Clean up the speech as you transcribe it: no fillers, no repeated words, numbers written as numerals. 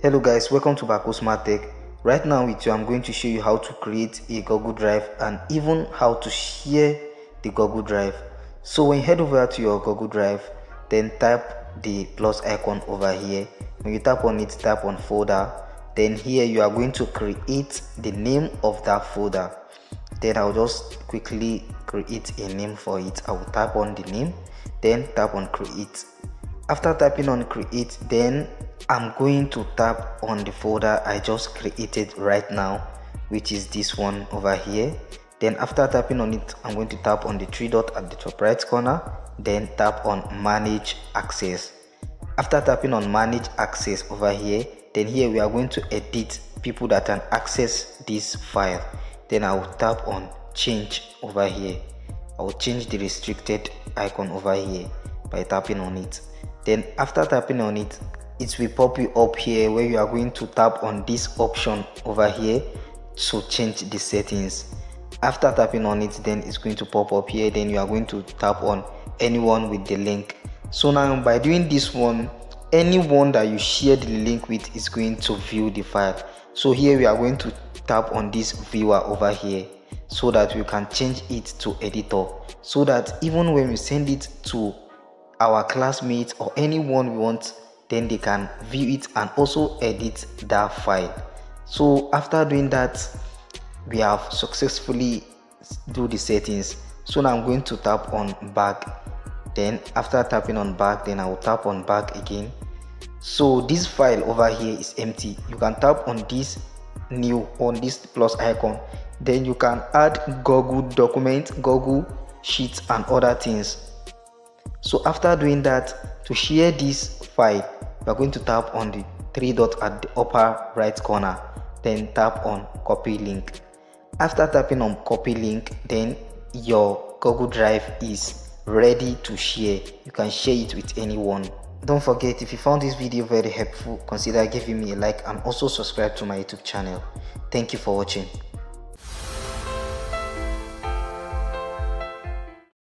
Hello guys, welcome to Bako Smart Tech. Right now with you, I'm going to show you how to create a Google Drive and even how to share the Google Drive. So when you head over to your Google Drive, then tap the plus icon over here. When you tap on it, tap on folder. Then here you are going to create the name of that folder. Then I'll just quickly create a name for it. I will tap on the name, then tap on create. After tapping on create, then I'm going to tap on the folder I just created right now, which is this one over here. Then after tapping on it, I'm going to tap on the three dot at the top right corner, then tap on manage access. After tapping on manage access over here, then here we are going to edit people that can access this file. Then I will tap on change over here. I will change the restricted icon over here by tapping on it. Then after tapping on it, it will pop you up here where you are going to tap on this option over here to change the settings. After tapping on it, then it's going to pop up here. Then you are going to tap on anyone with the link. So now by doing this one, anyone that you share the link with is going to view the file. So here we are going to tap on this viewer over here so that we can change it to editor, so that even when we send it to our classmates or anyone we want, then they can view it and also edit that file. So after doing that, we have successfully do the settings. So now I'm going to tap on back. Then after tapping on back, then I will tap on back again. So this file over here is empty. You can tap on this new, on this plus icon, then you can add Google document, Google Sheets and other things. So after doing that, to share this file, we are going to tap on the three dots at the upper right corner, then tap on copy link. After tapping on copy link, then your Google Drive is ready to share. You can share it with anyone. Don't forget, if you found this video very helpful, consider giving me a like and also subscribe to my YouTube channel. Thank you for watching.